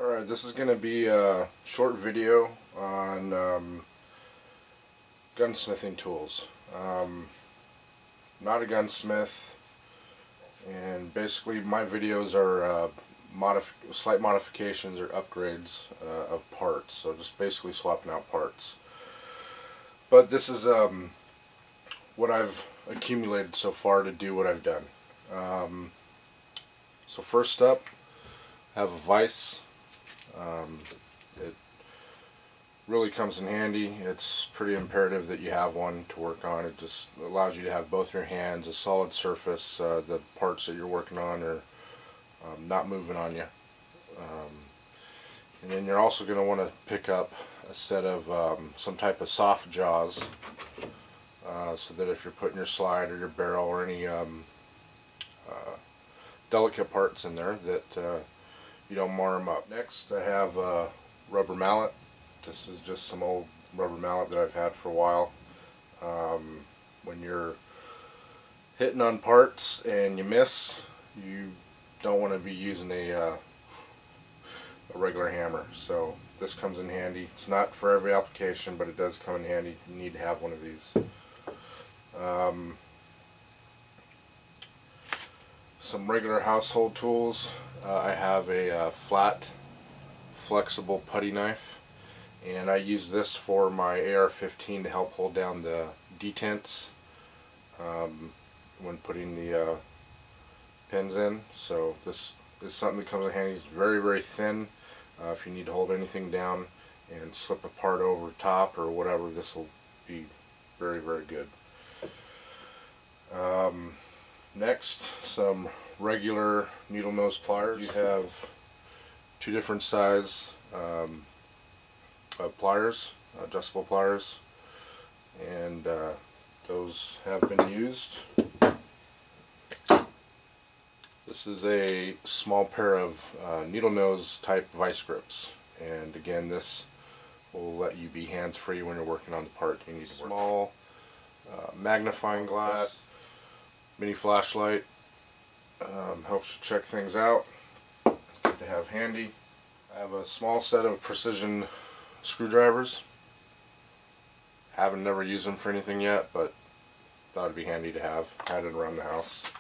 Alright, this is going to be a short video on gunsmithing tools. Not a gunsmith, and basically my videos are slight modifications or upgrades of parts, so just basically swapping out parts. But this is what I've accumulated so far to do what I've done. So first up, I have a Vise. It really comes in handy. It's pretty imperative that you have one to work on. It just allows you to have both your hands, a solid surface, the parts that you're working on are not moving on you. And then you're also going to want to pick up a set of some type of soft jaws, so that if you're putting your slide or your barrel or any delicate parts in there, that you don't mar them up. Next, I have a rubber mallet. This is just some old rubber mallet that I've had for a while. When you're hitting on parts and you miss, you don't want to be using a regular hammer. So this comes in handy. It's not for every application, but it does come in handy. You need to have one of these. Some regular household tools. I have a flat, flexible putty knife, and I use this for my AR-15 to help hold down the detents when putting the pins in. So this is something that comes in handy. It's very, very thin. If you need to hold anything down and slip a part over top or whatever, this will be very, very good. Next, some regular needle-nose pliers. You have two different size pliers, adjustable pliers, and those have been used. This is a small pair of needle-nose type vice grips, and again, this will let you be hands-free when you're working on the part. You need a small magnifying glass, mini flashlight. Helps you check things out. Good to have handy. I have a small set of precision screwdrivers. Haven't never used them for anything yet, but thought it'd be handy to have. Had it around the house.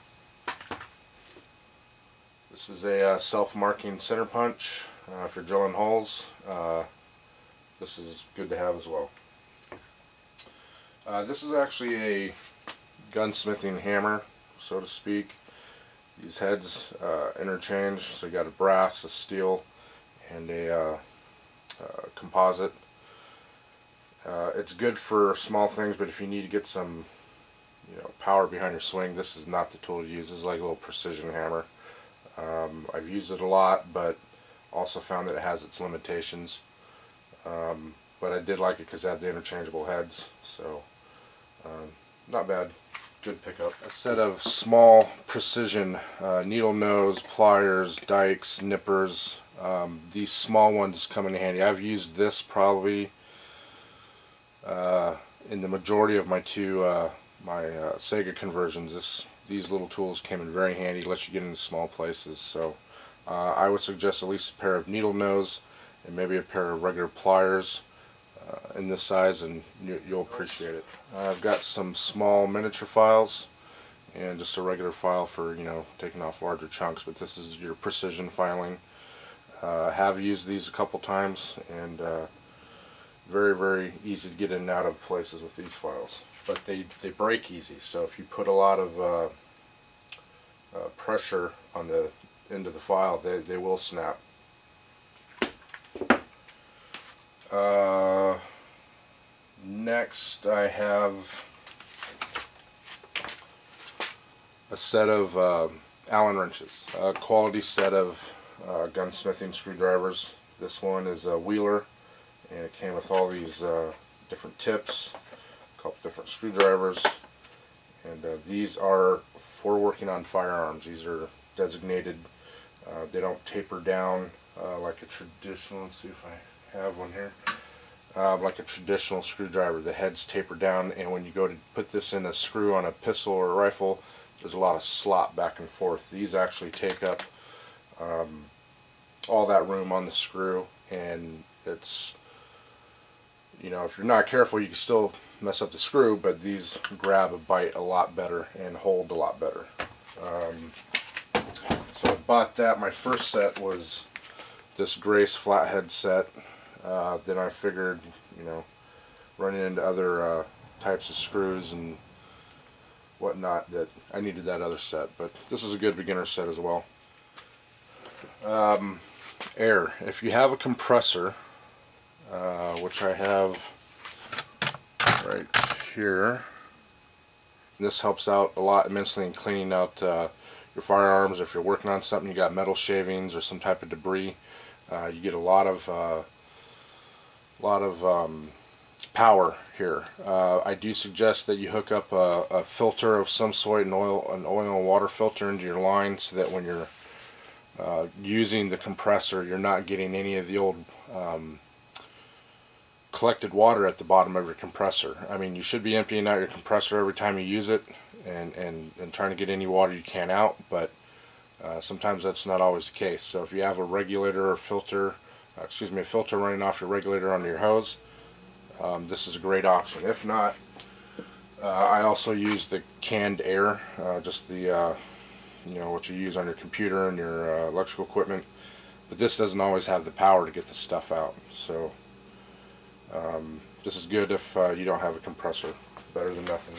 This is a self-marking center punch if you're drilling holes. This is good to have as well. This is actually a gunsmithing hammer, so to speak. These heads interchange, so you got a brass, a steel, and a composite. It's good for small things, but if you need to get some, power behind your swing, this is not the tool to use. This is like a little precision hammer. I've used it a lot, but also found that it has its limitations. But I did like it because it had the interchangeable heads, so not bad. Good pickup. A set of small precision needle nose pliers, dikes, nippers. These small ones come in handy. I've used this probably in the majority of my Sega conversions. These little tools came in very handy. Lets you get into small places. So I would suggest at least a pair of needle nose and maybe a pair of regular pliers in this size, and you'll appreciate it. I've got some small miniature files and just a regular file for taking off larger chunks, but this is your precision filing. I have used these a couple times, and very, very easy to get in and out of places with these files, but they break easy, so if you put a lot of pressure on the end of the file, they will snap. Next, I have a set of Allen wrenches, a quality set of gunsmithing screwdrivers. This one is a Wheeler, and it came with all these different tips, a couple different screwdrivers, and these are for working on firearms. These are designated. They don't taper down like a traditional. Let's see if I have one here. Like a traditional screwdriver, the heads taper down, and when you go to put this in a screw on a pistol or a rifle, there's a lot of slop back and forth. These actually take up all that room on the screw, and it's, you know, if you're not careful you can still mess up the screw, but these grab a bite a lot better and hold a lot better. So I bought that. My first set was this Grace flathead set. Then I figured, you know, running into other types of screws and whatnot, that I needed that other set, but this is a good beginner set as well. Air. If you have a compressor, which I have right here, this helps out a lot immensely in cleaning out your firearms. If you're working on something, you got metal shavings or some type of debris, you get a lot of power here. I do suggest that you hook up a filter of some sort, an oil and water filter into your line, so that when you're using the compressor, you're not getting any of the old collected water at the bottom of your compressor. I mean, you should be emptying out your compressor every time you use it, and trying to get any water you can out, but sometimes that's not always the case. So if you have a regulator or filter, a filter running off your regulator onto your hose, this is a great option. If not, I also use the canned air, just the you know, what you use on your computer and your electrical equipment, but this doesn't always have the power to get the stuff out. So this is good if you don't have a compressor. Better than nothing.